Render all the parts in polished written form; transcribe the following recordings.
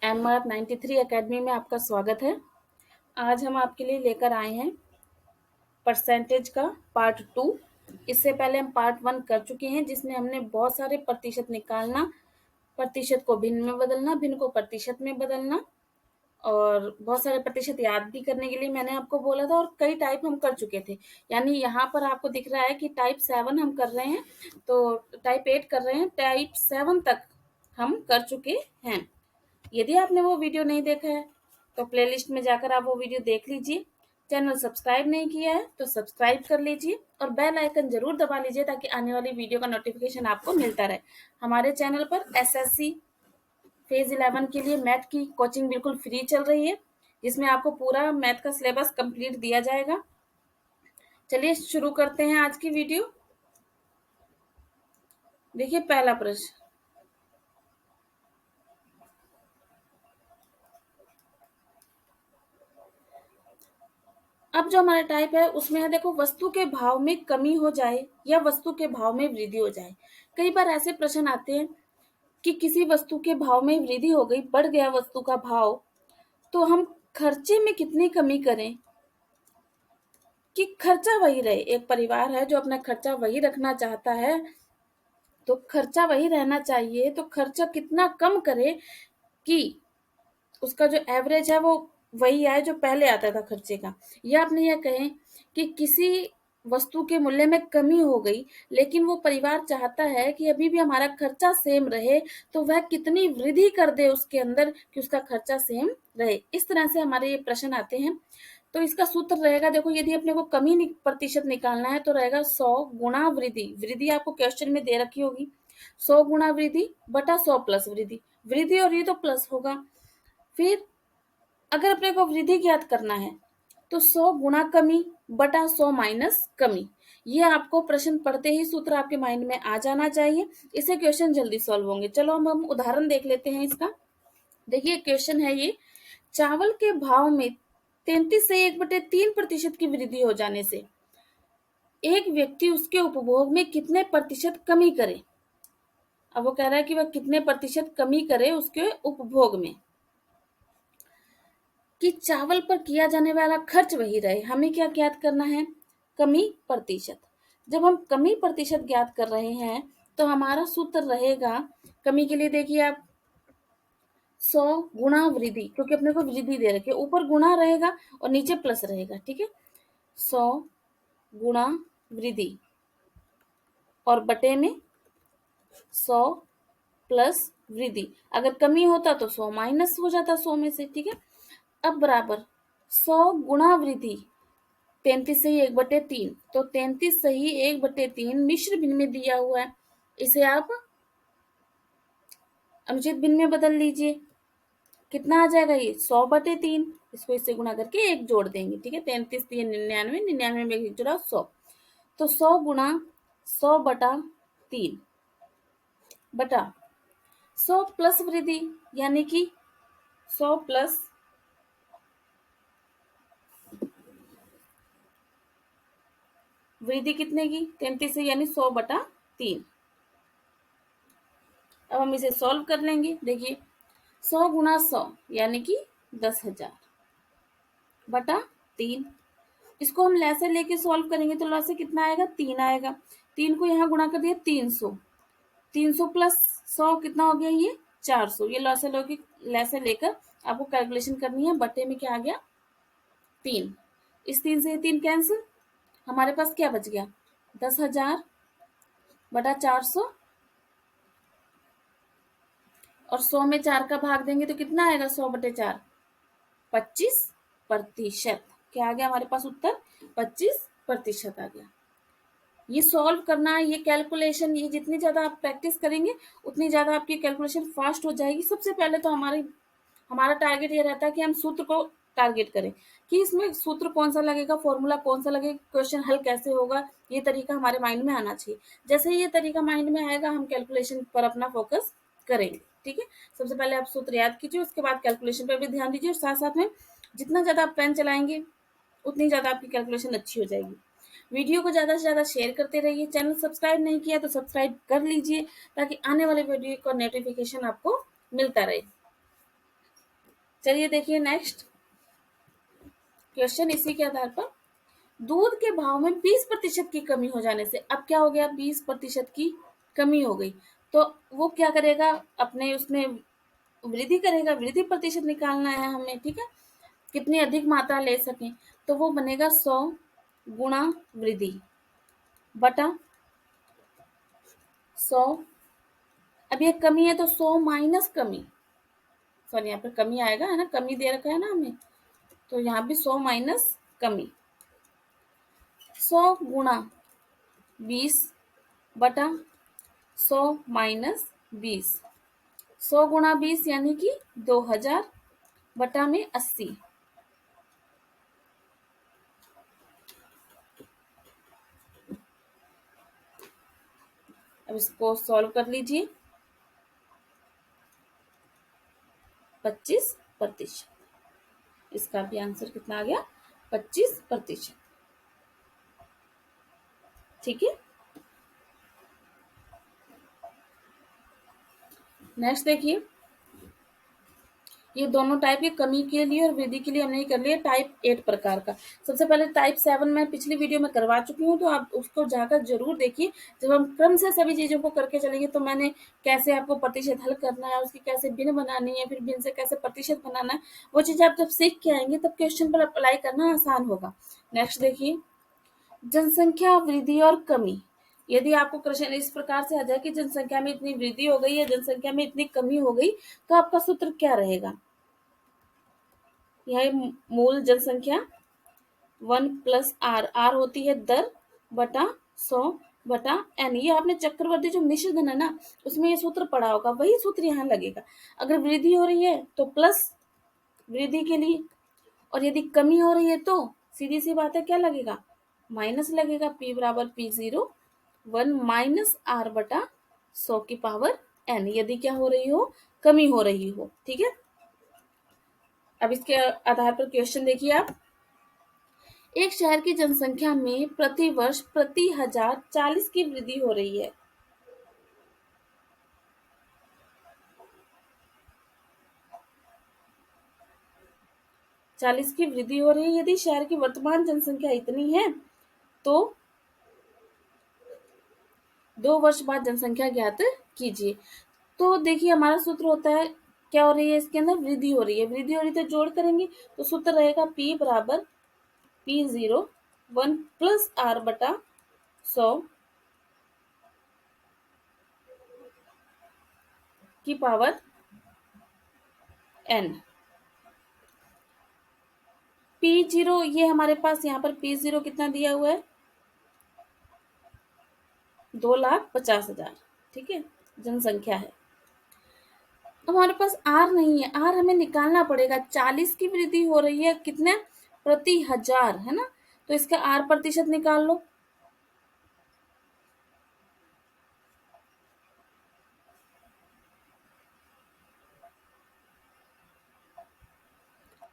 MR93 academy में आपका स्वागत है। आज हम आपके लिए लेकर आए हैं परसेंटेज का पार्ट 2। इससे पहले हम पार्ट 1 कर चुके हैं, जिसमें हमने बहुत सारे प्रतिशत निकालना, प्रतिशत को भिन्न में बदलना, भिन्न को प्रतिशत में बदलना और बहुत सारे प्रतिशत याद भी करने के लिए मैंने आपको बोला था, और कई टाइप हम कर चुके थे। यानी यहाँ पर आपको दिख रहा है कि टाइप 7 हम कर रहे हैं, तो टाइप 8 कर रहे हैं, टाइप 7 तक हम कर चुके हैं। यदि आपने वो वीडियो नहीं देखा है तो प्लेलिस्ट में जाकर आप वो वीडियो देख लीजिए। चैनल सब्सक्राइब नहीं किया है तो सब्सक्राइब कर लीजिए और बेल आइकन जरूर दबा लीजिए, ताकि आने वाली वीडियो का नोटिफिकेशन आपको मिलता रहे। हमारे चैनल पर एसएससी फेज 11 के लिए मैथ की कोचिंग बिल्कुल फ्री चल रही है, जिसमें आपको पूरा मैथ का सिलेबस कंप्लीट दिया जाएगा। चलिए शुरू करते हैं आज की वीडियो। देखिए पहला प्रश्न, अब जो हमारा टाइप है उसमें है, देखो, वस्तु के भाव में कमी हो जाए या वस्तु के भाव में वृद्धि हो जाए। कई बार ऐसे प्रश्न आते हैं कि किसी वस्तु के भाव में वृद्धि हो गई, बढ़ गया वस्तु का भाव, तो हम खर्चे में कितनी कमी करें कि खर्चा वही रहे। एक परिवार है जो अपना खर्चा वही रखना चाहता है, तो खर्चा वही रहना चाहिए, तो खर्चा कितना कम करे कि उसका जो एवरेज है वो वही आए जो पहले आता था खर्चे का। या आपने यह कहें कि किसी वस्तु के मूल्य में कमी हो गई, लेकिन वो परिवार चाहता है कि अभी भी हमारा खर्चा सेम रहे, तो वह कितनी वृद्धि कर दे उसके अंदर कि उसका खर्चा सेम रहे। इस तरह से हमारे ये प्रश्न आते हैं। तो इसका सूत्र रहेगा, देखो, यदि अपने को कमी प्रतिशत निकालना है तो रहेगा 100 गुणा वृद्धि। वृद्धि आपको क्वेश्चन में दे रखी होगी, 100 गुणा वृद्धि बटा 100 प्लस वृद्धि। वृद्धि और ये तो प्लस होगा। फिर अगर अपने को वृद्धि ज्ञात करना है तो 100 गुणा कमी बटा 100 माइनस कमी। ये आपको प्रश्न पढ़ते ही सूत्र आपके माइंड में आ जाना चाहिए, इससे क्वेश्चन जल्दी सॉल्व होंगे। चलो हम उदाहरण देख लेते हैं इसका। देखिए क्वेश्चन है ये, चावल के भाव में 33 से 1/3% की वृद्धि हो जाने से एक व्यक्ति उसके उपभोग में कितने प्रतिशत कमी करे। अब वो कह रहा है कि वह कितने प्रतिशत कमी करे उसके उपभोग में, कि चावल पर किया जाने वाला खर्च वही रहे। हमें क्या ज्ञात करना है? कमी प्रतिशत। जब हम कमी प्रतिशत ज्ञात कर रहे हैं तो हमारा सूत्र रहेगा, कमी के लिए देखिए आप, 100 गुणा वृद्धि, क्योंकि अपने को वृद्धि दे रखी है, ऊपर गुणा रहेगा और नीचे प्लस रहेगा, ठीक है। 100 गुणा वृद्धि और बटे में 100 प्लस वृद्धि। अगर कमी होता तो 100 माइनस हो जाता 100 में से, ठीक है। अब बराबर 100 गुणा वृद्धि 33 सही 1/3, तो 33 सही 1/3 मिश्र भिन्न में दिया हुआ है, इसे आप अनुचित भिन्न में बदल लीजिए। कितना आ जाएगा ये? 100/3। इसको इससे गुणा करके 1 जोड़ देंगे, ठीक है। 33 3 99, 99 में 1 जोड़ा 100, तो 100 गुणा 100/3 बटा 100 प्लस वृद्धि, यानी कि 100 प्लस वृद्धि कितने की? 33 से, यानी 100/3। अब हम इसे सॉल्व कर लेंगे। देखिए 100 गुणा 100 यानी कि 10,000 बटा 3। इसको हम लैसे लेके सॉल्व करेंगे तो लैसे कितना आएगा? 3 आएगा। 3 को यहाँ गुणा कर दिया 300, 300 प्लस 100 कितना हो गया? ये 400। ये लैसे लेकर आपको कैलकुलेशन करनी है। बटे में क्या आ गया? 3। इस 3 से 3 कैंसिल, हमारे पास क्या बच गया? 10,000 बटा 400, और 100 में 4 का भाग देंगे तो कितना आएगा? 100/4, 25%। क्या आ गया हमारे पास उत्तर? 25% आ गया। ये सॉल्व करना, ये कैलकुलेशन, ये जितनी ज्यादा आप प्रैक्टिस करेंगे उतनी ज्यादा आपकी कैलकुलेशन फास्ट हो जाएगी। सबसे पहले तो हमारा टारगेट ये रहता है कि हम सूत्र को टारगेट करें कि इसमें सूत्र कौन सा लगेगा, फॉर्मूला कौन सा लगेगा, क्वेश्चन हल कैसे होगा, ये तरीका हमारे माइंड में आना चाहिए। जैसे ही ये तरीका माइंड में आएगा हम कैलकुलेशन पर अपना फोकस करेंगे, ठीक है। सबसे पहले आप सूत्र याद कीजिए, उसके बाद कैलकुलेशन पर भी ध्यान दीजिए, और साथ साथ में जितना ज्यादा आप पेन चलाएंगे उतनी ज्यादा आपकी कैलकुलेशन अच्छी हो जाएगी। वीडियो को ज्यादा से ज्यादा शेयर करते रहिए। चैनल सब्सक्राइब नहीं किया तो सब्सक्राइब कर लीजिए, ताकि आने वाले वीडियो का नोटिफिकेशन आपको मिलता रहे। चलिए देखिए नेक्स्ट क्वेश्चन इसी के आधार पर। दूध के भाव में 20% की कमी हो जाने से, अब क्या हो गया, 20% की कमी हो गई, तो वो क्या करेगा, अपने उसमें वृद्धि करेगा, वृद्धि प्रतिशत निकालना है हमें, ठीक है, कितनी अधिक मात्रा ले सकें, तो वो बनेगा 100 गुणा वृद्धि बटा 100। अब ये कमी है तो 100 माइनस कमी, सॉरी यहाँ पर कमी आएगा, है ना, कमी दे रखा है ना हमें, तो यहाँ भी 100 माइनस कमी, 100 गुणा 20 बटा 100 माइनस 20, 100 गुणा 20 यानी कि 2000 बटा में 80। अब इसको सॉल्व कर लीजिए, 25%, इसका भी आंसर कितना आ गया, 25%, ठीक है। नेक्स्ट देखिए, ये दोनों टाइप की कमी के लिए और वृद्धि के लिए हमने कर लिया टाइप 8 प्रकार का। सबसे पहले टाइप 7 मैं पिछली वीडियो में करवा चुकी हूँ, तो आप उसको जाकर जरूर देखिए। जब हम क्रम से सभी चीजों को करके चलेंगे तो मैंने कैसे आपको प्रतिशत हल करना है, उसकी कैसे भिन्न बनानी है, फिर भिन्न से कैसे प्रतिशत बनाना है, वो चीज आप जब सीख के आएंगे तब क्वेश्चन पर अप्लाई करना आसान होगा। नेक्स्ट देखिए, जनसंख्या वृद्धि और कमी। यदि आपको क्वेश्चन इस प्रकार से आ जाए कि जनसंख्या में इतनी वृद्धि हो गई या जनसंख्या में इतनी कमी हो गई, तो आपका सूत्र क्या रहेगा, यह मूल जनसंख्या 1 + r होती है दर बटा 100 बटा n। ये आपने चक्रवर्ती जो मिश्र धन है ना, उसमें ये सूत्र पढ़ा होगा, वही सूत्र यहाँ लगेगा। अगर वृद्धि हो रही है तो प्लस वृद्धि के लिए, और यदि कमी हो रही है तो सीधी सी बात है क्या लगेगा, माइनस लगेगा, p बराबर p0 1 माइनस r बटा 100 की पावर n, यदि क्या हो रही हो, कमी हो रही हो, ठीक है। अब इसके आधार पर क्वेश्चन देखिए आप, एक शहर की जनसंख्या में प्रति वर्ष प्रति 1000 40 की वृद्धि हो रही है। चालीस की वृद्धि हो रही है, यदि शहर की वर्तमान जनसंख्या इतनी है तो 2 वर्ष बाद जनसंख्या ज्ञात कीजिए। तो देखिए हमारा सूत्र होता है, क्या हो रही है इसके अंदर, वृद्धि हो रही है, वृद्धि हो रही है तो जोड़ करेंगे, तो सूत्र रहेगा p बराबर p0 1 + r बटा 100 की पावर n। p0 ये हमारे पास यहाँ पर p0 कितना दिया हुआ है, 2,50,000, ठीक है, जनसंख्या है। तो हमारे पास आर नहीं है, आर हमें निकालना पड़ेगा, 40 की वृद्धि हो रही है कितने, प्रति 1000, है ना, तो इसका आर प्रतिशत निकाल लो।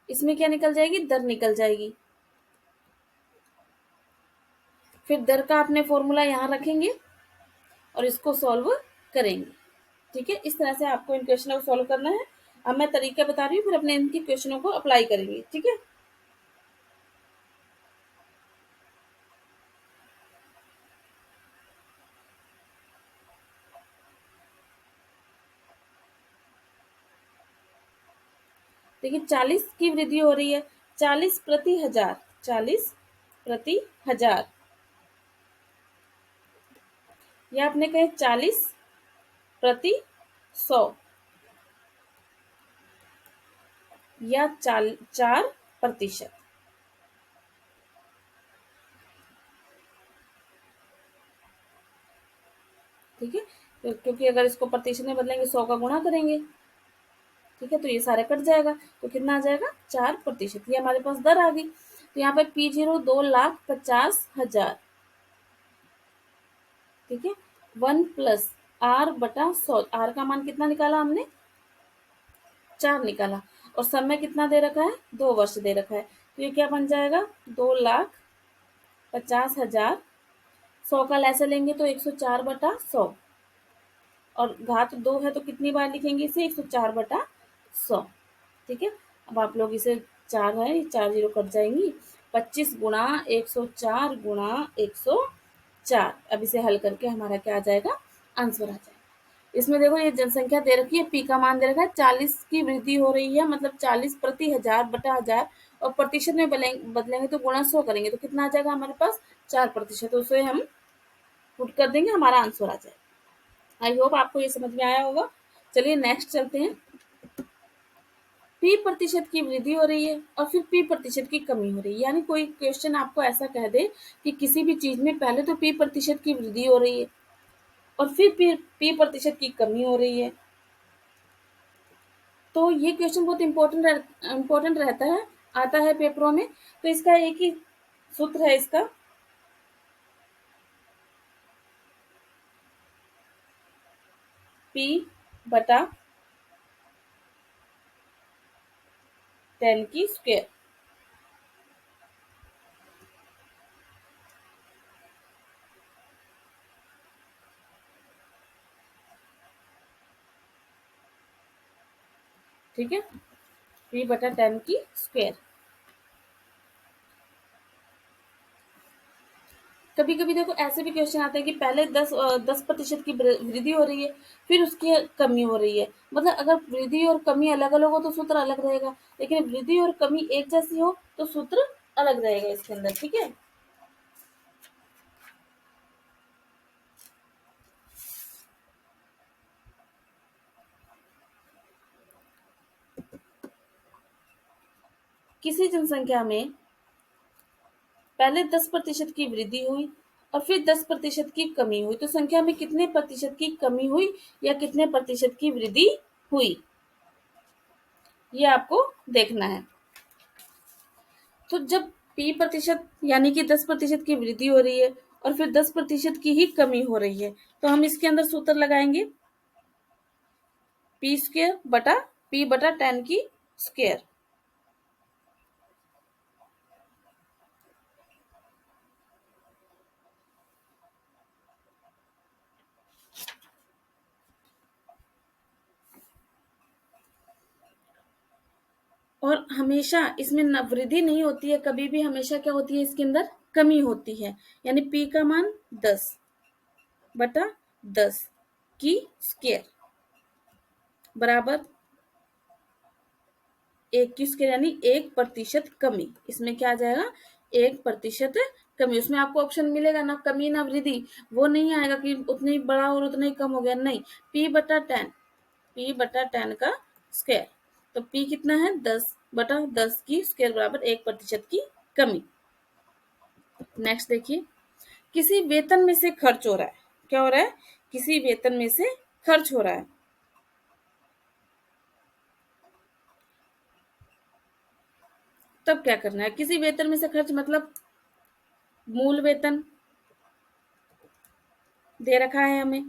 इसमें क्या निकल जाएगी, दर निकल जाएगी, फिर दर का अपने फॉर्मूला यहाँ रखेंगे और इसको सॉल्व करेंगे, ठीक है। इस तरह से आपको इन क्वेश्चनों को सॉल्व करना है। अब मैं तरीका बता रही हूँ, फिर अपने इनके क्वेश्चनों को अप्लाई करेंगे, ठीक है। देखिए 40 की वृद्धि हो रही है, 40 प्रति 1000, 40 प्रति 1000, या आपने कहे 40 प्रति 100, या 4%, ठीक है। तो क्योंकि अगर इसको प्रतिशत में बदलेंगे 100 का गुणा करेंगे, ठीक है, तो ये सारे कट जाएगा, तो कितना आ जाएगा, 4%, ये हमारे पास दर आ गई। तो यहाँ पे p0 2,50,000, ठीक है, 1 + r बटा 100, r का मान कितना निकाला हमने, 4 निकाला, और समय कितना दे रखा है, 2 वर्ष दे रखा है, तो ये क्या बन जाएगा, 2,50,000, 100 का लैसे लेंगे तो 104 बटा 100, और घात 2 है तो कितनी बार लिखेंगे इसे, 104 बटा 100, ठीक है। अब आप लोग इसे 4 है, 4 जीरो कट जाएंगी, 25 गुणा 104 गुणा 104। अब इसे हल करके हमारा क्या आ जाएगा, आंसर आ जाएगा। इसमें देखो ये जनसंख्या दे रखी है, पी का मान दे रखा है 40 की वृद्धि हो रही है, मतलब 40 प्रति हजार बटा हजार, और प्रतिशत में बदलेंगे तो गुणा 100 करेंगे तो कितना आ जाएगा हमारे पास, 4%। तो उसे हम पुट कर देंगे, हमारा आंसर आ जाएगा। आई होप आपको ये समझ में आया होगा। चलिए नेक्स्ट चलते हैं। पी प्रतिशत की वृद्धि हो रही है और फिर पी प्रतिशत की कमी हो रही है, यानी कोई क्वेश्चन आपको ऐसा कह दे कि किसी भी चीज में पहले तो पी प्रतिशत की वृद्धि हो रही है और फिर पी प्रतिशत की कमी हो रही है, तो ये क्वेश्चन बहुत इम्पोर्टेंट रहता है, आता है पेपरों में। तो इसका एक ही सूत्र है, इसका पी बटा 10 की स्क्वायर। ठीक है, पी बटा 10 की स्क्वायर। कभी कभी देखो ऐसे भी क्वेश्चन आते हैं कि पहले 10% की वृद्धि हो रही है, फिर उसकी कमी हो रही है, मतलब अगर वृद्धि और कमी अलग अलग हो तो सूत्र अलग रहेगा, लेकिन वृद्धि और कमी एक जैसी हो तो सूत्र अलग रहेगा इसके अंदर। ठीक है, किसी जनसंख्या में पहले 10% की वृद्धि हुई और फिर 10% की कमी हुई, तो संख्या में कितने प्रतिशत की कमी हुई या कितने प्रतिशत की वृद्धि हुई, ये आपको देखना है। तो जब पी प्रतिशत यानी कि 10% की वृद्धि हो रही है और फिर 10% की ही कमी हो रही है, तो हम इसके अंदर सूत्र लगाएंगे पी स्क्वायर बटा पी बटा 10 की स्क्वायर। और हमेशा इसमें वृद्धि नहीं होती है, कभी भी हमेशा क्या होती है, इसके अंदर कमी होती है, यानी पी का मान 10 बटा 10 की स्क्वायर बराबर 1 की स्क्वायर, यानी 1% कमी। इसमें क्या आ जाएगा, 1% कमी। उसमें आपको ऑप्शन मिलेगा ना कमी ना वृद्धि, वो नहीं आएगा कि उतना ही बड़ा और उतना ही कम हो गया, नहीं, पी बटा 10 का स्क्वायर। तो पी कितना है, 10 बटा 10 की स्क्वायर बराबर 1% की कमी। नेक्स्ट देखिए, किसी वेतन में से खर्च हो रहा है, क्या हो रहा है, किसी वेतन में से खर्च हो रहा है, तब क्या करना है, किसी वेतन में से खर्च मतलब मूल वेतन दे रखा है हमें,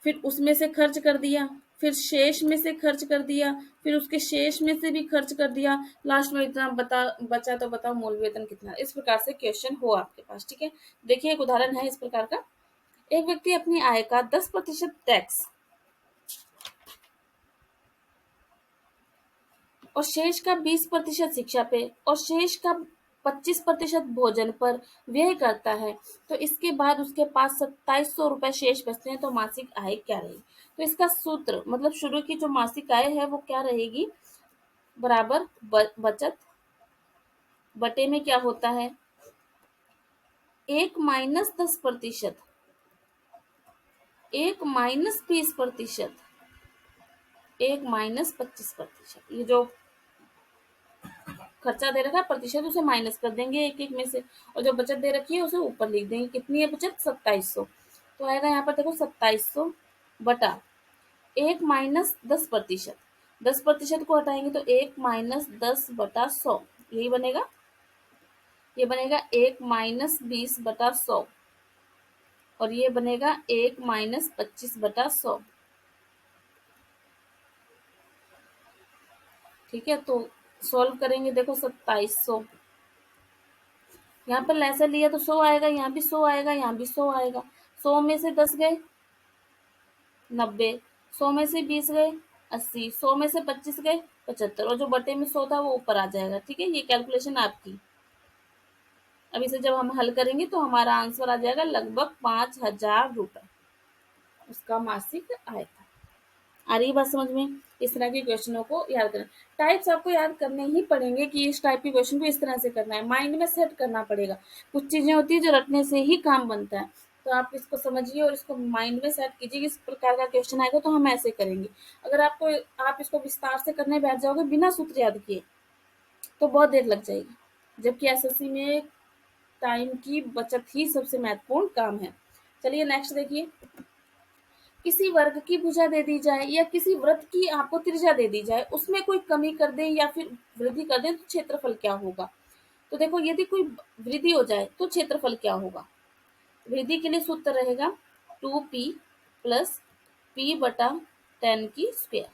फिर उसमें से खर्च कर दिया, फिर शेष में से खर्च कर दिया, फिर उसके शेष में से भी खर्च कर दिया, लास्ट में इतना बचा, तो बताओ मूल वेतन कितना। इस प्रकार से क्वेश्चन हो आपके पास। ठीक है, देखिए एक उदाहरण है इस प्रकार का। एक व्यक्ति अपनी आय का 10% टैक्स और शेष का 20% शिक्षा पे और शेष का 25% भोजन पर व्यय करता है, तो इसके बाद उसके पास 2700 रुपए शेष बचते हैं, तो मासिक आय क्या रहेगी। तो इसका सूत्र मतलब शुरू की जो मासिक आय है वो क्या रहेगी, बराबर बचत बटे में क्या होता है, 1 - 10%, 1 - 20%, 1 - 25%। ये जो खर्चा दे रखा है प्रतिशत उसे माइनस कर देंगे एक एक में से, और जो बचत दे रखी है उसे ऊपर लिख देंगे, कितनी है बचत, 2700। तो आएगा यहाँ पर देखो 2700 बटा 1 - 10%, 10% को हटाएंगे तो 1 - 10 बटा 100, यही बनेगा, ये बनेगा 1 - 20 बटा 100 और ये बनेगा 1 - 25 बटा 100। ठीक है, तो सॉल्व करेंगे, देखो 2700, यहाँ पर लेसा लिया तो 100 आएगा, यहाँ भी 100 आएगा, यहाँ भी 100 आएगा, 100 में से 10 गए 90, 100 में से 20 गए 80, 100 में से 25 गए 75, और जो बटे में 100 था वो ऊपर आ जाएगा। ठीक है, ये कैलकुलेशन आपकी। अब इसे जब हम हल करेंगे तो हमारा आंसर आ जाएगा लगभग 5,000 रुपए उसका मासिक आय था। आ रही बात समझ में? इस तरह के क्वेश्चनों को याद करें। टाइप्स आपको याद करने ही पड़ेंगे कि इस टाइप के क्वेश्चन को इस तरह से करना है, माइंड में सेट करना पड़ेगा। कुछ चीजें होती है जो रटने से ही काम बनता है, तो आप इसको समझिए और इसको माइंड में सेट कीजिए कि इस प्रकार का क्वेश्चन आएगा तो हम ऐसे करेंगे। अगर आप इसको विस्तार से करने बैठ जाओगे बिना सूत्र याद किए तो बहुत देर लग जाएगी, जबकि एसएससी में टाइम की बचत ही सबसे महत्वपूर्ण काम है। चलिए नेक्स्ट देखिए। किसी वर्ग की भुजा दे दी जाए या किसी वृत्त की आपको त्रिज्या दे दी जाए, उसमें कोई कमी कर दें या फिर वृद्धि कर दें तो क्षेत्रफल क्या होगा? तो देखो, यदि कोई वृद्धि हो जाए तो क्षेत्रफल क्या होगा? वृद्धि के लिए सूत्र रहेगा 2p प्लस p बटा 10 की स्क्वायर।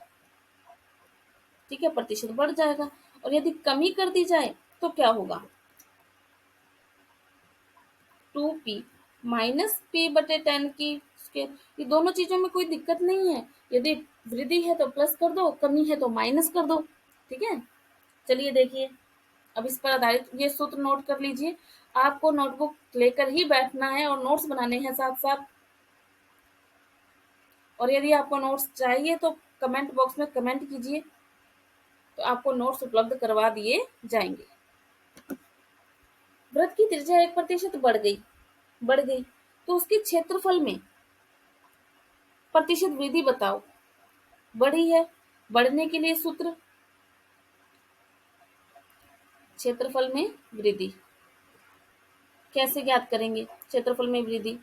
ठीक है, प्रतिशत बढ़ जाएगा। और यदि कमी कर दी जाए तो क्या होगा? 2p माइनस p बटे 10 की स्क्वायर। ये दोनों चीजों में कोई दिक्कत नहीं है, यदि वृद्धि है तो प्लस कर दो, कमी है तो माइनस कर दो। ठीक है, चलिए देखिए। अब इस पर आधारित ये सूत्र नोट कर लीजिए। आपको नोटबुक लेकर ही बैठना है और नोट्स बनाने हैं साथ साथ। और यदि आपको नोट्स चाहिए तो कमेंट बॉक्स में कमेंट कीजिए, तो आपको नोट्स उपलब्ध करवा दिए जाएंगे। वृत्त की त्रिज्या 1% बढ़ गई तो उसके क्षेत्रफल में प्रतिशत वृद्धि बताओ। बढ़ी है, बढ़ने के लिए सूत्र क्षेत्रफल में वृद्धि। कैसे ज्ञात करेंगे क्षेत्रफल में वृद्धि?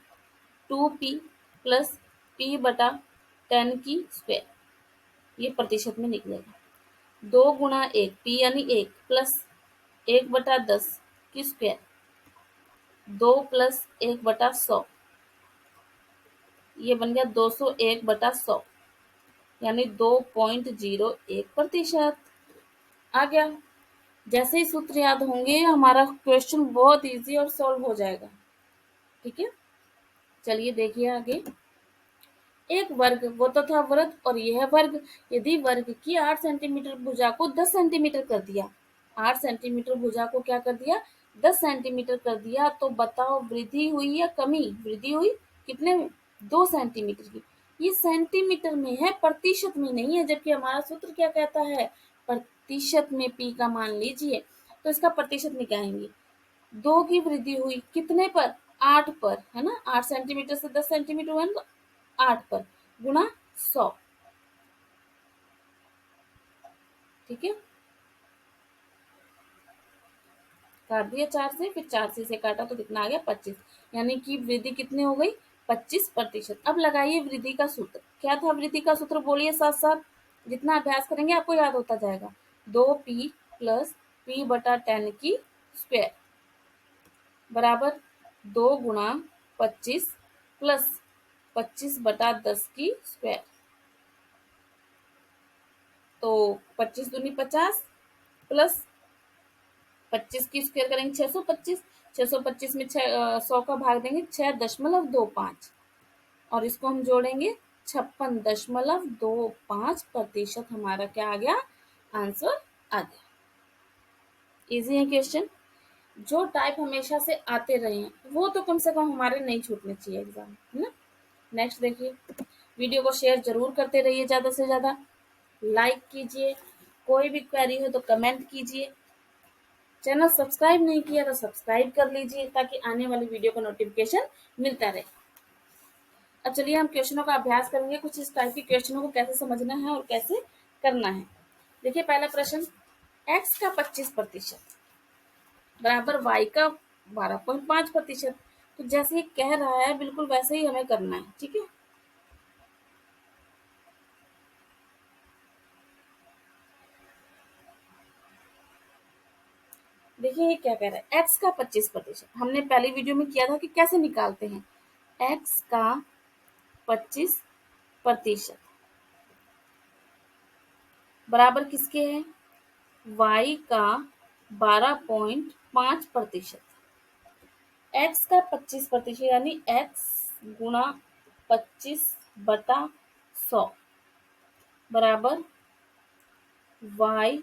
2p प्लस p बटा 10 की स्क्वायर, ये प्रतिशत में निकलेगा। 2 गुणा 1 p यानी 1 प्लस 1 बटा 10 की स्क्वायर, 2 प्लस 1 बटा 100, ये बन गया 201/100 यानी 2.01%। आ गया। जैसे ही सूत्र याद होंगे हमारा क्वेश्चन बहुत इजी और सॉल्व हो जाएगा। ठीक है, चलिए देखिए आगे। एक वर्ग वो तथा वृत्त और यह वर्ग, यदि वर्ग की 8 सेंटीमीटर भुजा को 10 सेंटीमीटर कर दिया, 8 सेंटीमीटर भुजा को क्या कर दिया? 10 सेंटीमीटर कर दिया, तो बताओ वृद्धि हुई या कमी? वृद्धि हुई कितने में? 2 सेंटीमीटर की। ये सेंटीमीटर में है, प्रतिशत में नहीं है, जबकि हमारा सूत्र क्या कहता है? प्रतिशत में p का मान लीजिए, तो इसका प्रतिशत निकालेंगे। 2 की वृद्धि हुई कितने पर? 8 पर, है ना। 8 सेंटीमीटर से 10 सेंटीमीटर हुआ तो 8 पर गुणा 100। ठीक है, काट दिया 4 से, फिर 4 से काटा तो कितना आ गया? 25, यानी कि वृद्धि कितनी हो गई? 25%। अब लगाइए वृद्धि का सूत्र। क्या था वृद्धि का सूत्र? बोलिए साथ साथ, जितना अभ्यास करेंगे आपको याद होता जाएगा। 2p प्लस p बटा 10 की स्क्वायर बराबर 2 गुणा 25 प्लस 25/10 की स्क्वायर। तो 25 दूनी 50 प्लस 25 की स्क्वायर करेंगे 625। 625 में 100 का भाग देंगे 6.25, और इसको हम जोड़ेंगे 56.25%। हमारा क्या आ गया? आंसर आ गया। इजी है क्वेश्चन। जो टाइप हमेशा से आते रहे हैं वो तो कम से कम हमारे नहीं छूटने चाहिए एग्जाम, है ना। नेक्स्ट देखिए। वीडियो को शेयर जरूर करते रहिए, ज्यादा से ज्यादा लाइक कीजिए, कोई भी क्वेरी हो तो कमेंट कीजिए। चैनल सब्सक्राइब नहीं किया तो सब्सक्राइब कर लीजिए ताकि आने वाली वीडियो का नोटिफिकेशन मिलता रहे। अब चलिए हम क्वेश्चनों का अभ्यास करेंगे, कुछ इस टाइप के क्वेश्चनों को कैसे समझना है और कैसे करना है। देखिए पहला प्रश्न, x का 25% बराबर y का 12.5%। तो जैसे ही कह रहा है बिल्कुल वैसे ही हमें करना है। ठीक है, देखिए ये क्या कह रहा है, x का 25%। हमने पहली वीडियो में किया था कि कैसे निकालते हैं। x का 25% बराबर किसके है? y का 12.5%। x का 25% यानी x गुणा 25/100 बराबर y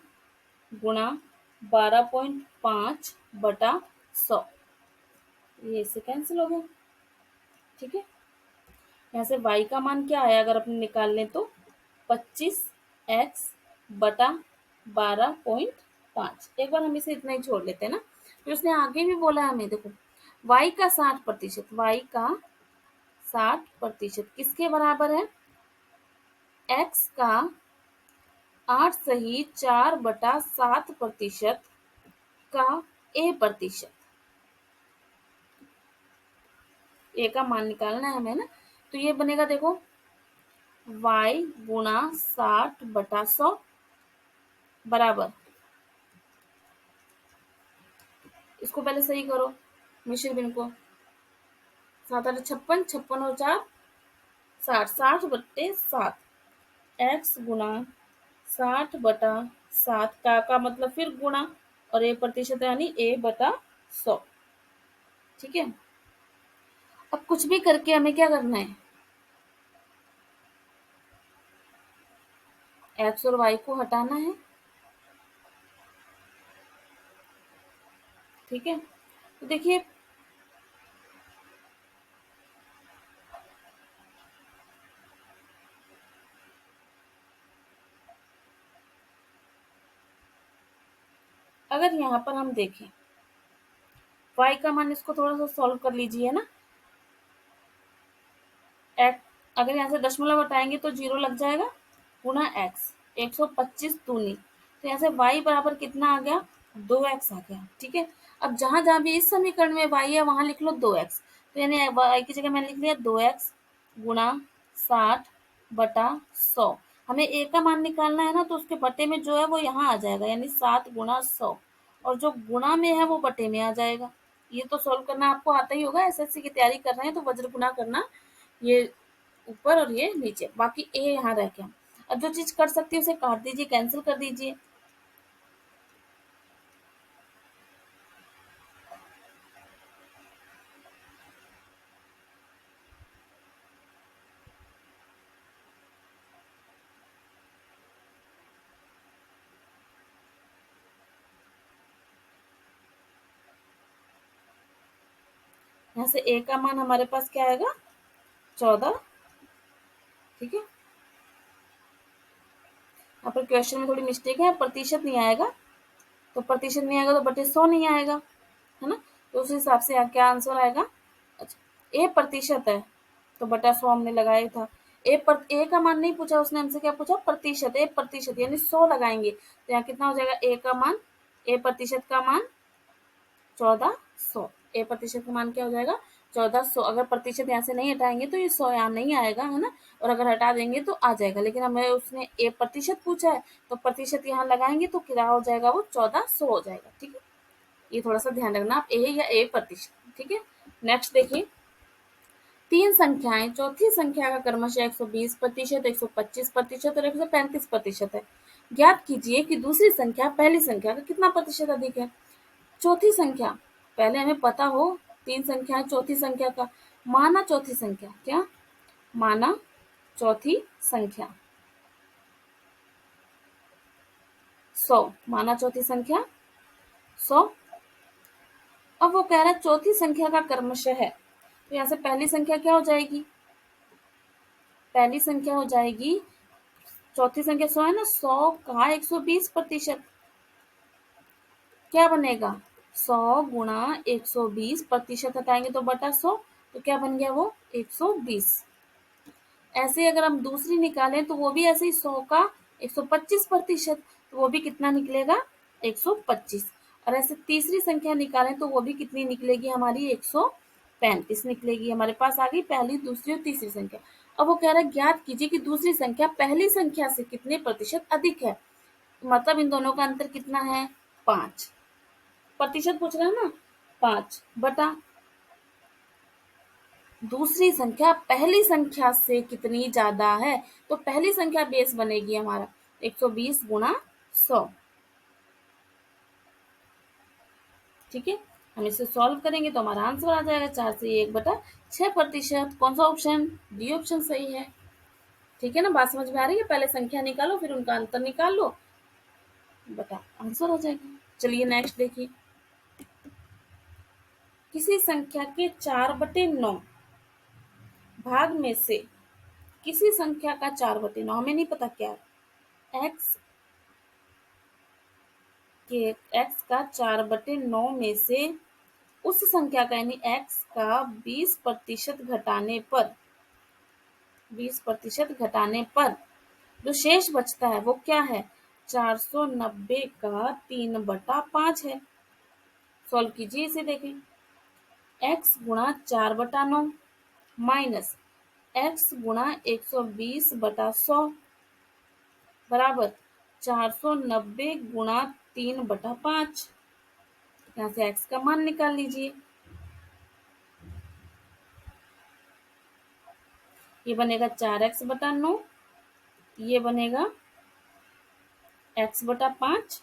गुणा 12.5/100, ये इससे कैंसिल हो गया। ठीक है, यहाँ से y का मान क्या आया अगर अपन निकाल लें तो 25x/12.5। एक बार हम इसे इतना ही छोड़ लेते हैं ना। फिर उसने आगे भी बोला हमें, देखो y का 60%, y का 60% किसके बराबर है, x का 8 सही 4/7% का a%। ए का मान निकालना है हमें ना। तो ये बनेगा देखो y गुणा 60/100 बराबर, इसको पहले सही करो मिश्र भिन्न को, 7×8 = 56, 56 और 4 60, 60/7, x गुणा 60/7 का मतलब फिर गुणा और a% यानी a/100। ठीक है, अब कुछ भी करके हमें क्या करना है, x और y को हटाना है। ठीक है, तो देखिए अगर यहाँ पर हम देखें y का मान, इसको थोड़ा सा सॉल्व कर लीजिए ना। अगर यहाँ से दशमलव हटाएंगे तो 0 लग जाएगा, गुणा x 125 दूनी, तो यहाँ से y बराबर कितना आ गया, 2x आ गया। ठीक है, अब जहां जहां भी इस समीकरण में y है वहां लिख लो 2x, तो यानी y की जगह मैंने लिख लिया 2x गुणा 60/100। हमें a का मान निकालना है ना, तो उसके बटे में जो है वो यहाँ आ जाएगा, यानी 7 × 100, और जो गुणा में है वो बटे में आ जाएगा। ये तो सॉल्व करना आपको आता ही होगा, एसएससी की तैयारी कर रहे हैं तो वज्र गुणा करना, ये ऊपर और ये नीचे, बाकी ए यहाँ रह गया। अब जो चीज कर सकती है उसे काट दीजिए, कैंसिल कर दीजिए। यहाँ से ए का मान हमारे पास क्या आएगा, 14। ठीक है, यहाँ पर क्वेश्चन में थोड़ी मिस्टेक है, प्रतिशत नहीं आएगा, तो प्रतिशत नहीं आएगा तो बटे 100 नहीं आएगा, है ना। तो उस हिसाब से क्या आंसर आएगा, अच्छा ए प्रतिशत है तो बटा 100 हमने लगाया था। ए का मान नहीं पूछा उसने हमसे, क्या पूछा, प्रतिशत, ए प्रतिशत यानी 100 लगाएंगे, तो यहाँ कितना हो जाएगा, ए का मान, ए प्रतिशत का मान 1400, ए प्रतिशत का मान क्या हो जाएगा, 1400। अगर प्रतिशत यहाँ से नहीं हटाएंगे तो ये 100 यहाँ नहीं आएगा, है ना, और अगर हटा देंगे तो आ जाएगा, लेकिन हमें उसने ए प्रतिशत पूछा है तो प्रतिशत यहाँ लगाएंगे तो क्या हो जाएगा, वो 1400 हो जाएगा। ठीक है, ये थोड़ा सा ध्यान रखना आप, ए या ए प्रतिशत। ठीक है, नेक्स्ट देखिए, तीन संख्याएं चौथी संख्या का क्रमशः 120%, 125% और 135% है। ज्ञात कीजिए कि दूसरी संख्या पहली संख्या का कितना प्रतिशत अधिक है। चौथी संख्या, पहले हमें पता हो तीन संख्याएं चौथी संख्या का, माना चौथी संख्या, क्या माना चौथी संख्या 100, माना चौथी संख्या 100। अब वो कह रहा है चौथी संख्या का क्रमशः है, तो यहाँ से पहली संख्या क्या हो जाएगी, पहली संख्या हो जाएगी, चौथी संख्या 100 है ना, 100 का 120%, क्या बनेगा, 100 गुणा 120%, हटाएंगे तो बटा 100, तो क्या बन गया वो 120। ऐसे अगर हम दूसरी निकालें तो वो भी ऐसे ही 100 का 125%, तो वो भी कितना निकलेगा, 125। और ऐसे तीसरी संख्या निकालें तो वो भी कितनी निकलेगी हमारी, 135 निकलेगी। हमारे पास आ गई पहली, दूसरी और तीसरी संख्या। अब वो कह रहा है ज्ञात कीजिए कि दूसरी संख्या पहली संख्या से कितने प्रतिशत अधिक है, मतलब इन दोनों का अंतर कितना है, 5 प्रतिशत पूछ रहा है ना, 5 बटा दूसरी संख्या पहली संख्या से कितनी ज्यादा है, तो पहली संख्या बेस बनेगी हमारा 120 गुणा 100। ठीक है, हम इसे सॉल्व करेंगे तो हमारा आंसर आ जाएगा 4 से 1/6%। कौन सा ऑप्शन, डी ऑप्शन सही है। ठीक है ना, बात समझ में आ रही है, पहले संख्या निकालो फिर उनका अंतर निकाल लो, आंसर आ जाएगा। चलिए नेक्स्ट देखिए, किसी संख्या के 4/9 भाग में से किसी संख्या का 4/9, हमें नहीं पता क्या है, एक्स का 4/9 में से उस संख्या का यानी एक्स का 20% घटाने पर जो शेष बचता है वो क्या है, 490 का 3/5 है। सॉल्व कीजिए इसे, देखें, एक्स गुणा 4/9 माइनस एक्स गुणा 120/100 बराबर 490 गुणा 3/5। यहाँ से एक्स का मान निकाल लीजिए। ये बनेगा 4x/9, ये बनेगा x/5,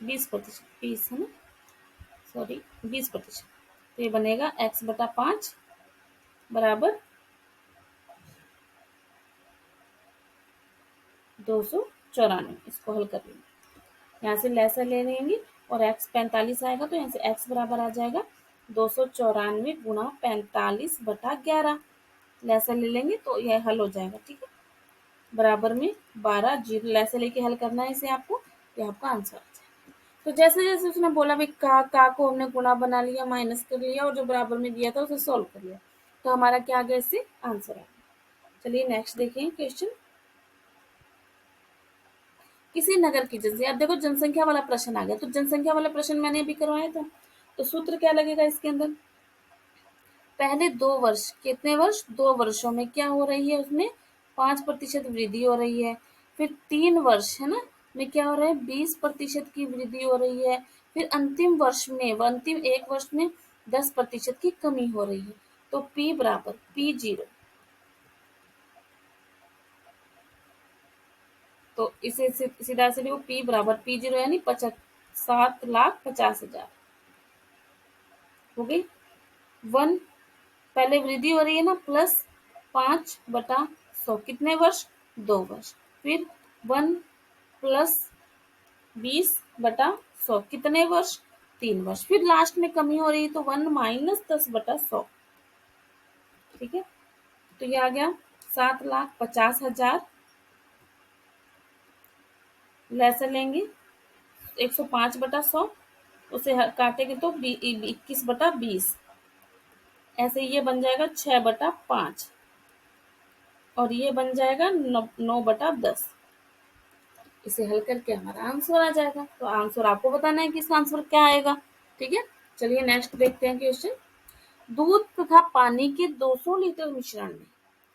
20%, 20 है ना, सॉरी 20%, तो ये बनेगा x/5 बराबर 294। इसको हल कर लेंगे, यहाँ से लैसा ले लेंगे और x 45 आएगा, तो यहाँ से x बराबर आ जाएगा 294 गुणा 45/11। लैसा ले लेंगे तो यह हल हो जाएगा, ठीक है, बराबर में 12 जीरो, लैसा लेके हल करना है इसे आपको, ये आपका आंसर आ जाएगा। तो जैसे जैसे उसने बोला भाई का को हमने गुणा बना लिया, माइनस कर लिया और जो बराबर में दिया था उसे सॉल्व कर लिया, तो हमारा क्या आ गया, इससे आंसर आ गया। चलिए नेक्स्ट देखें क्वेश्चन, किसी नगर की जनसंख्या, अब देखो जनसंख्या वाला प्रश्न आ गया, तो जनसंख्या वाला प्रश्न मैंने अभी करवाया था, तो सूत्र क्या लगेगा इसके अंदर, पहले 2 वर्ष, कितने वर्ष, 2 वर्षों में क्या हो रही है, उसमें 5% वृद्धि हो रही है, फिर 3 वर्ष है ना में क्या हो रहा है, 20% की वृद्धि हो रही है, फिर अंतिम वर्ष में, अंतिम 1 वर्ष में 10% की कमी हो रही है। तो P बराबर P0, तो इसे सीधा से लिखो, P बराबर P0 यानी 7,50,000 हो गई। 1 पहले वृद्धि हो रही है ना, प्लस 5/100, कितने वर्ष, 2 वर्ष, फिर 1 प्लस 20/100, कितने वर्ष, 3 वर्ष, फिर लास्ट में कमी हो रही है तो 1 माइनस 10/100, ठीक है, तो ये आ गया 7,50,000, लैसा लेंगे 105/100, उसे काटेंगे तो 21/20, ऐसे ये बन जाएगा 6/5 और ये बन जाएगा 9/10। इसे हल करके हमारा आंसर आ जाएगा, तो आंसर आपको बताना है कि इसका आंसर क्या आएगा, ठीक है। चलिए नेक्स्ट देखते हैं क्वेश्चन, दूध तथा पानी के 200 लीटर मिश्रण में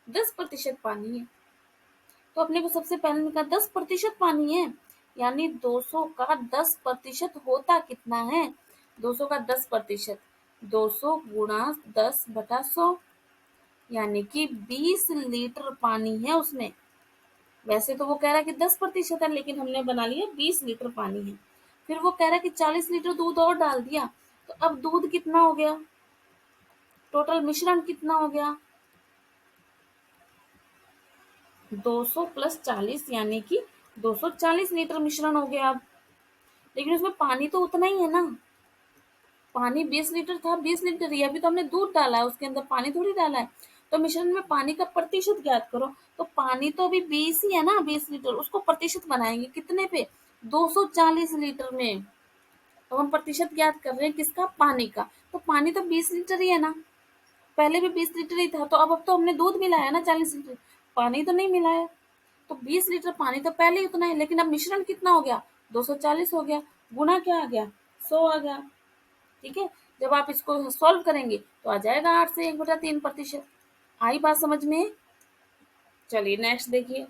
10% पानी है, तो अपने को सबसे पहले निकाला 10% पानी है, यानी 200 का 10% होता कितना है, 200 का 10%, 200 गुणा 10/100, यानी कि 20 लीटर पानी है उसमें। वैसे तो वो कह रहा है कि 10% है, लेकिन हमने बना लिया 20 लीटर पानी है। फिर वो कह रहा है कि 40 लीटर दूध और डाल दिया, तो अब दूध कितना हो गया, टोटल मिश्रण कितना हो गया, 200 प्लस 40 यानी कि 240 लीटर मिश्रण हो गया अब। लेकिन उसमें पानी तो उतना ही है ना, पानी 20 लीटर था, 20 लीटर ही, अभी तो हमने दूध डाला है, उसके अंदर पानी थोड़ी डाला है, तो मिश्रण में पानी का प्रतिशत ज्ञात करो, तो पानी तो अभी 20 ही है ना, 20 लीटर, उसको प्रतिशत बनाएंगे कितने पे, 240 लीटर में, तो हम प्रतिशत ज्ञात कर रहे हैं किसका, पानी का, तो पानी तो 20 लीटर ही है ना, पहले भी 20 लीटर ही था, तो अब तो हमने दूध मिलाया ना 40 लीटर, पानी तो नहीं मिलाया, तो 20 लीटर पानी तो पहले ही उतना है, लेकिन अब मिश्रण कितना हो गया, 240 हो गया, गुना क्या आ गया, 100 आ गया, ठीक है। जब आप इसको सॉल्व करेंगे तो आ जाएगा 8 से 1/3%। आई बात समझ में, चलिए नेक्स्ट देखिए,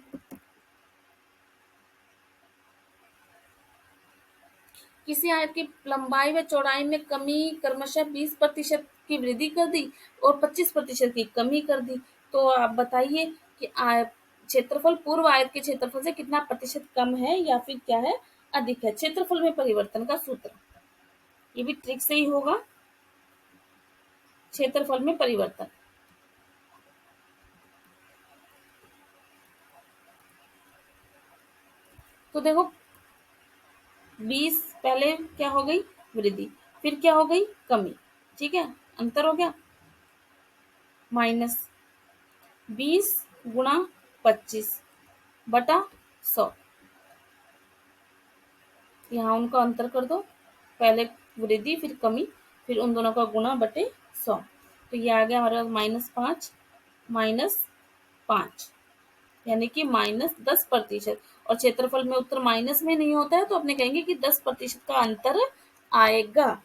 किसी आयत की लंबाई व चौड़ाई में कमी क्रमशः 20% की वृद्धि कर दी और 25% की कमी कर दी, तो आप बताइए कि क्षेत्रफल पूर्व आयत के क्षेत्रफल से कितना प्रतिशत कम है या फिर क्या है, अधिक है, क्षेत्रफल में परिवर्तन का सूत्र, ये भी ट्रिक से ही होगा, क्षेत्रफल में परिवर्तन, तो देखो 20 पहले क्या हो गई, वृद्धि, फिर क्या हो गई, कमी। ठीक है, अंतर हो गया। माइनस 20 गुणा 25 बटा 100, यहाँ उनका अंतर कर दो, पहले वृद्धि फिर कमी, फिर उन दोनों का गुणा बटे 100। तो ये आ गया हमारे पास -5 -5, यानी कि -10%। और क्षेत्रफल में उत्तर माइनस में नहीं होता है, तो अपने कहेंगे कि 10% का अंतर आएगा।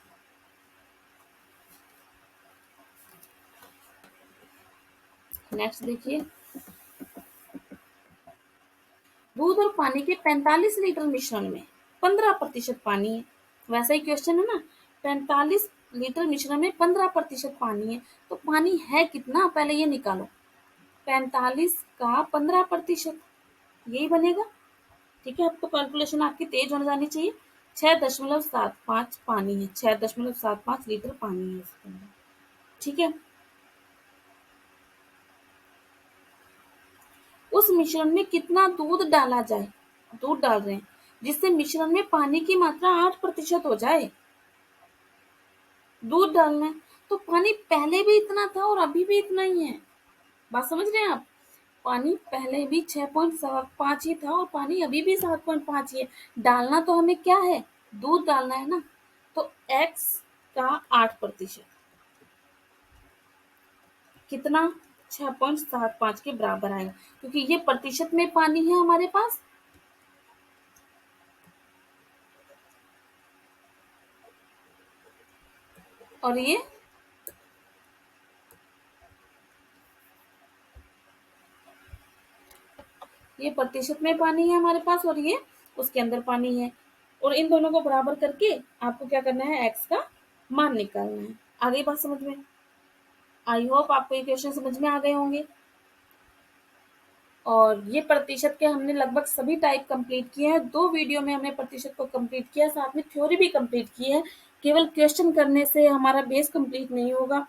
नेक्स्ट देखिए, दूध और पानी के 45 लीटर मिश्रण में 15% पानी है। वैसा ही क्वेश्चन है ना, 45 लीटर मिश्रण में 15% पानी है, तो पानी है कितना, पहले ये निकालो। 45 का 15%, यही बनेगा। ठीक है, अब तो कैलकुलेशन आपकी तेज होने जानी चाहिए। 6.75 पानी है, 6.75 लीटर पानी है इसके अंदर। ठीक है, उस मिश्रण में कितना दूध डाला जाए, दूध डाल रहे हैं, जिससे मिश्रण में पानी की मात्रा 8% हो जाए। दूध डालना है, तो पानी पहले भी इतना था और अभी भी इतना ही है। बात समझ रहे हैं आप, पानी पहले भी 6.5 ही था और पानी अभी भी 7.5 ही है। डालना तो हमें क्या है, दूध डालना है ना, तो x का 8% कितना, 6.75 के बराबर आएगा, क्योंकि ये प्रतिशत में पानी है हमारे पास। और ये प्रतिशत में पानी है हमारे पास, और ये उसके अंदर पानी है। और इन दोनों को बराबर करके आपको क्या करना है, x का मान निकालना है। आ गई बात समझ में? आई होप आपको ये क्वेश्चन समझ में आ गए होंगे। और ये प्रतिशत के हमने लगभग सभी टाइप कंप्लीट किए हैं। 2 वीडियो में हमने प्रतिशत को कंप्लीट किया, साथ में थ्योरी भी कंप्लीट की है। केवल क्वेश्चन करने से हमारा बेस कंप्लीट नहीं होगा।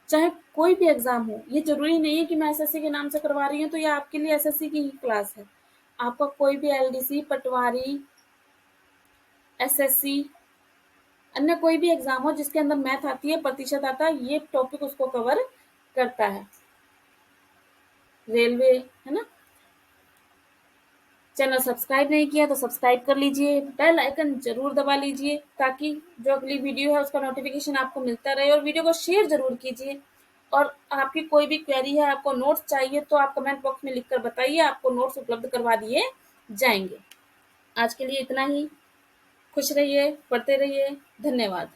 चाहे कोई भी एग्जाम हो, ये जरूरी नहीं है कि मैं एसएससी के नाम से करवा रही हूँ तो ये आपके लिए एसएससी की ही क्लास है। आपका कोई भी एलडीसी, पटवारी, एसएससी, अन्य कोई भी एग्जाम हो जिसके अंदर मैथ आती है, प्रतिशत आता है, ये टॉपिक उसको कवर करता है। रेलवे, है ना। चैनल सब्सक्राइब नहीं किया तो सब्सक्राइब कर लीजिए, बेल आइकन जरूर दबा लीजिए, ताकि जो अगली वीडियो है उसका नोटिफिकेशन आपको मिलता रहे। और वीडियो को शेयर जरूर कीजिए। और आपकी कोई भी क्वेरी है, आपको नोट्स चाहिए, तो आप कमेंट बॉक्स में लिखकर बताइए, आपको नोट्स उपलब्ध करवा दिए जाएंगे। आज के लिए इतना ही। खुश रहिए, पढ़ते रहिए। धन्यवाद।